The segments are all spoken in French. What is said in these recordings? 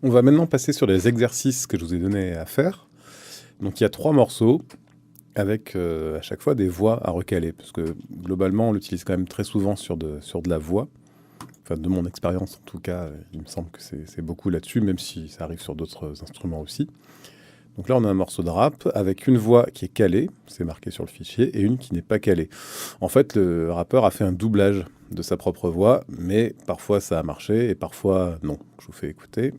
On va maintenant passer sur les exercices que je vous ai donnés à faire. Donc il y a 3 morceaux avec à chaque fois des voix à recaler, parce que globalement on l'utilise quand même très souvent sur de la voix. Enfin, de mon expérience en tout cas, il me semble que c'est beaucoup là-dessus, même si ça arrive sur d'autres instruments aussi. Donc là on a un morceau de rap avec une voix qui est calée, c'est marqué sur le fichier, et une qui n'est pas calée. En fait, le rappeur a fait un doublage de sa propre voix, mais parfois ça a marché et parfois non. Je vous fais écouter.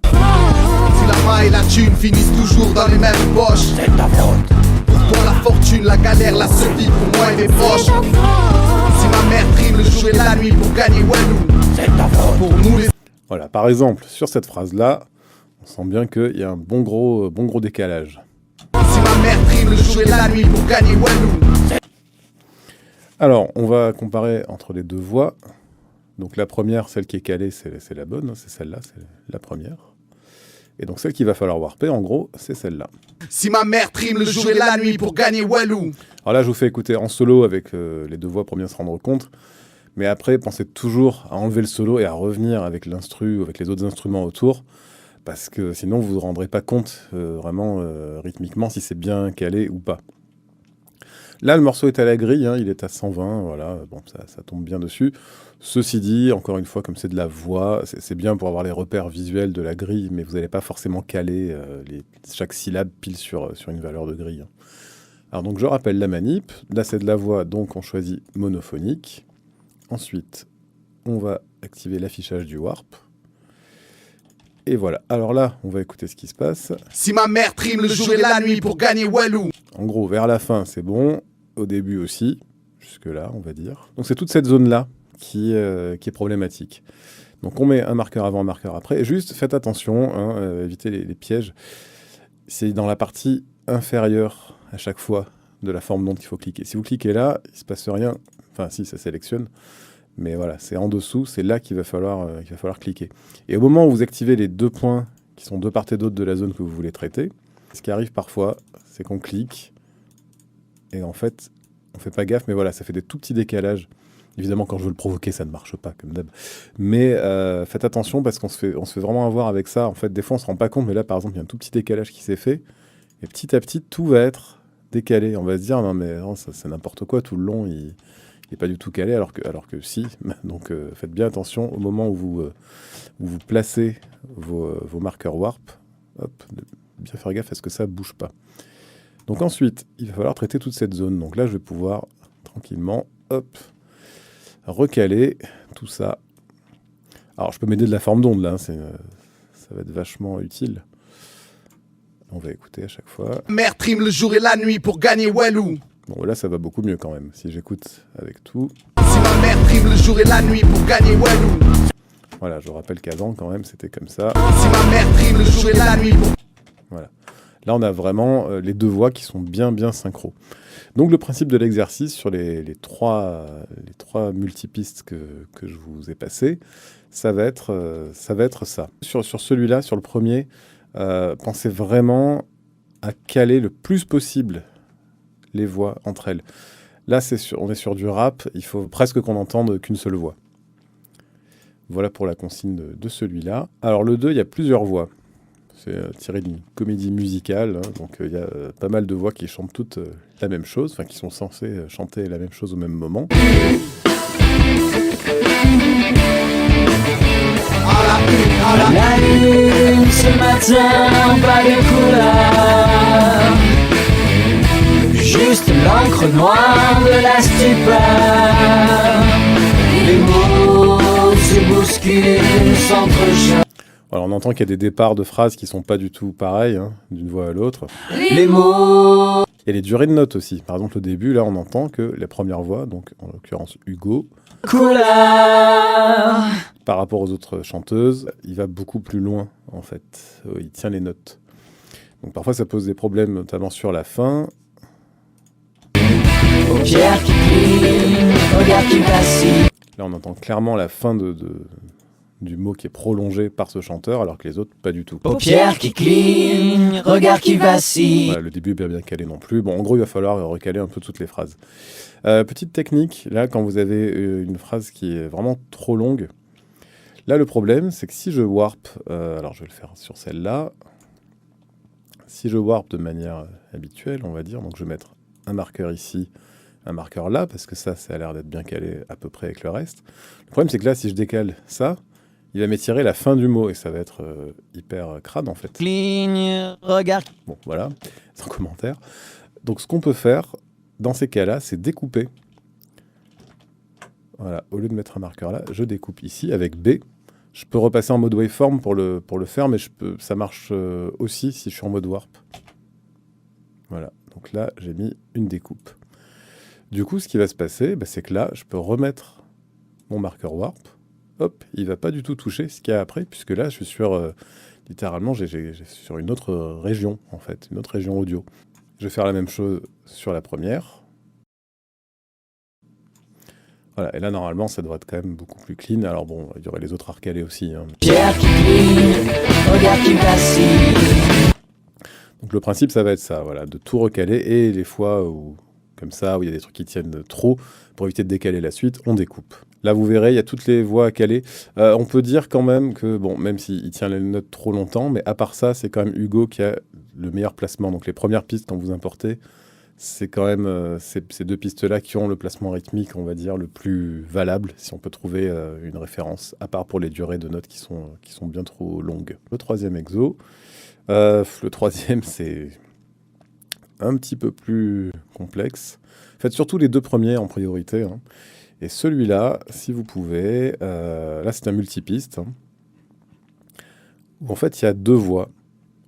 Si la main et la thune finissent toujours dans les mêmes poches, c'est ta faute. Pour la fortune, la galère, la survie pour moi et mes proches. Si ma mère trime le jour et la nuit pour gagner Walou, c'est ta faute. Pour nous les... Voilà, par exemple, sur cette phrase-là, on sent bien qu'il y a un bon gros décalage. Si ma mère trime le jour et la nuit pour gagner Walou. Alors, on va comparer entre les deux voix. Donc la première, celle qui est calée, c'est la bonne, hein, c'est celle-là, c'est la première. Et donc celle qu'il va falloir warper, en gros, c'est celle-là. Si ma mère trime le jour et la nuit pour gagner Walou. Alors là, je vous fais écouter en solo avec les deux voix pour bien se rendre compte. Mais après, pensez toujours à enlever le solo et à revenir avec l'instru ou avec les autres instruments autour. Parce que sinon, vous ne vous rendrez pas compte vraiment rythmiquement si c'est bien calé ou pas. Là, le morceau est à la grille, hein, il est à 120, voilà, bon, ça tombe bien dessus. Ceci dit, encore une fois, comme c'est de la voix, c'est bien pour avoir les repères visuels de la grille, mais vous n'allez pas forcément caler chaque syllabe pile sur une valeur de grille. Alors donc, je rappelle la manip. Là, c'est de la voix, donc on choisit monophonique. Ensuite, on va activer l'affichage du warp. Et voilà. Alors là, on va écouter ce qui se passe. Si ma mère trime le jour et la nuit pour gagner Walou. En gros, vers la fin, c'est bon. Au début aussi. Jusque-là, on va dire. Donc c'est toute cette zone-là qui est problématique. Donc on met un marqueur avant, un marqueur après. Et juste, faites attention, hein, évitez les pièges. C'est dans la partie inférieure, à chaque fois, de la forme d'onde qu'il faut cliquer. Si vous cliquez là, il ne se passe rien. Enfin, si, ça sélectionne. Mais voilà, c'est en dessous, c'est là qu'il va falloir cliquer. Et au moment où vous activez les deux points qui sont de part et d'autre de la zone que vous voulez traiter, ce qui arrive parfois, c'est qu'on clique et en fait, on fait pas gaffe, mais voilà, ça fait des tout petits décalages. Évidemment, quand je veux le provoquer, ça ne marche pas, comme d'hab. Mais faites attention parce qu'on se fait vraiment avoir avec ça. En fait, des fois, on se rend pas compte, mais là, par exemple, il y a un tout petit décalage qui s'est fait. Et petit à petit, tout va être décalé. On va se dire, non, mais non, ça, c'est n'importe quoi, tout le long, il n'est pas du tout calé, alors que si. Donc faites bien attention au moment où vous placez vos marqueurs warp. Hop, de bien faire gaffe à ce que ça ne bouge pas. Donc ensuite, il va falloir traiter toute cette zone. Donc là, je vais pouvoir tranquillement, hop, recaler tout ça. Alors, je peux m'aider de la forme d'onde, là. Ça va être vachement utile. On va écouter à chaque fois. Mère trime le jour et la nuit pour gagner Walou. Bon, là, ça va beaucoup mieux quand même, si j'écoute avec tout. Si ma mère trime le jour et la nuit pour gagner Walou. Voilà, je rappelle qu'avant, quand même, c'était comme ça. Si ma mère trime le jour et la nuit pour... Voilà. Là, on a vraiment les deux voix qui sont bien synchro. Donc, le principe de l'exercice sur les trois multipistes que je vous ai passés, ça va être ça. Sur celui-là, sur le premier, pensez vraiment à caler le plus possible les voix entre elles. Là, on est sur du rap, il faut presque qu'on n'entende qu'une seule voix. Voilà pour la consigne de celui-là. Alors, le 2, il y a plusieurs voix. C'est tiré d'une comédie musicale, hein, donc il y a pas mal de voix qui chantent toutes la même chose, enfin qui sont censées chanter la même chose au même moment. La lune ce matin, pas de couleur, juste l'encre noire de la stupeur. Les mots se bousculent, s'entrechoquent. Alors on entend qu'il y a des départs de phrases qui sont pas du tout pareils, hein, d'une voix à l'autre. Les mots. Il y a les durées de notes aussi. Par exemple, au début, là, on entend que la première voix, donc en l'occurrence Hugo, Couleur. par rapport aux autres chanteuses, il va beaucoup plus loin, en fait. Il tient les notes. Donc parfois, ça pose des problèmes, notamment sur la fin. Paupières qui clignent, regard qui vacille. Là, on entend clairement la fin du mot qui est prolongé par ce chanteur, alors que les autres, pas du tout. Paupières qui clignent, regard qui vacille. Voilà, le début est pas bien calé non plus. Bon, en gros, il va falloir recaler un peu toutes les phrases. Petite technique, là, quand vous avez une phrase qui est vraiment trop longue, Là, le problème, c'est que si je warp, alors je vais le faire sur celle-là, si je warp de manière habituelle, on va dire, donc je vais mettre un marqueur ici, un marqueur là, parce que ça a l'air d'être bien calé à peu près avec le reste. Le problème, c'est que là, si je décale ça, il va m'étirer la fin du mot, et ça va être hyper crade, en fait. Cligne, regarde. Bon, voilà, sans commentaire. Donc, ce qu'on peut faire, dans ces cas-là, c'est découper. Voilà, au lieu de mettre un marqueur là, je découpe ici avec B. Je peux repasser en mode waveform pour le faire, mais ça marche aussi si je suis en mode warp. Voilà, donc là, j'ai mis une découpe. Du coup, ce qui va se passer, c'est que là, je peux remettre mon marqueur warp. Hop, il ne va pas du tout toucher ce qu'il y a après, puisque là, je suis sur, littéralement, j'ai sur une autre région, en fait, une autre région audio. Je vais faire la même chose sur la première. Voilà, et là, normalement, ça devrait être quand même beaucoup plus clean. Alors bon, il y aurait les autres à recaler aussi. Hein. Pierre qui cligne, regarde qui vacille. Donc le principe, ça va être ça, voilà, de tout recaler. Et les fois où, comme ça, où il y a des trucs qui tiennent trop, pour éviter de décaler la suite, on découpe. Là, vous verrez, il y a toutes les voix à caler. On peut dire quand même que, bon, même s'il tient les notes trop longtemps, mais à part ça, c'est quand même Hugo qui a le meilleur placement. Donc les premières pistes, quand vous importez, c'est quand même ces deux pistes-là qui ont le placement rythmique, on va dire, le plus valable, si on peut trouver une référence, à part pour les durées de notes qui sont bien trop longues. Le troisième exo, le troisième, c'est un petit peu plus complexe. Faites surtout les deux premiers en priorité. Hein. Et celui-là, si vous pouvez, là c'est un multipiste, hein, où en fait il y a deux voix.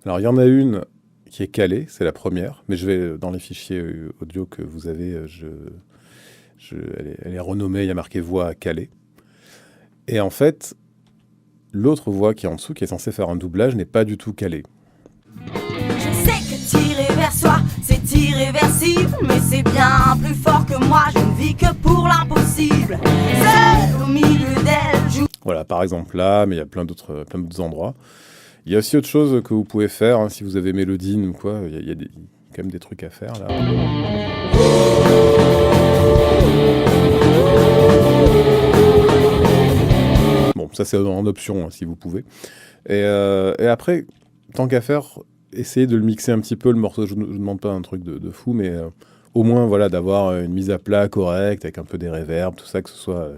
Alors il y en a une qui est calée, c'est la première, mais je vais dans les fichiers audio que vous avez, elle est renommée, il y a marqué voix calée. Et en fait, l'autre voix qui est en dessous, qui est censée faire un doublage, n'est pas du tout calée. Je sais que tirer vers soi, c'est irréversible, mais c'est bien plus fort que moi, je ne vis que pour l'impossible. Seul au milieu d'elle, joue. Voilà, par exemple là, mais il y a plein d'autres endroits. Il y a aussi autre chose que vous pouvez faire, hein, si vous avez Mélodine ou quoi, il y a quand même des trucs à faire là. Bon, ça c'est en option, hein, si vous pouvez. Et après, tant qu'à faire, essayez de le mixer un petit peu, le morceau. Je ne vous demande pas un truc de fou, mais au moins voilà, d'avoir une mise à plat correcte, avec un peu des reverbs, tout ça, que ce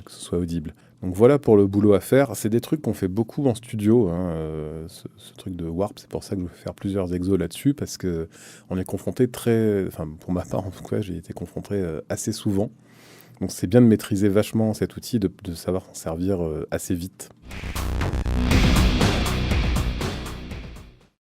soit audible. Donc voilà pour le boulot à faire. C'est des trucs qu'on fait beaucoup en studio, hein, ce truc de warp. C'est pour ça que je vais faire plusieurs exos là-dessus, parce qu'on est confronté enfin pour ma part en tout cas, j'ai été confronté assez souvent. Donc c'est bien de maîtriser vachement cet outil, de savoir s'en servir assez vite.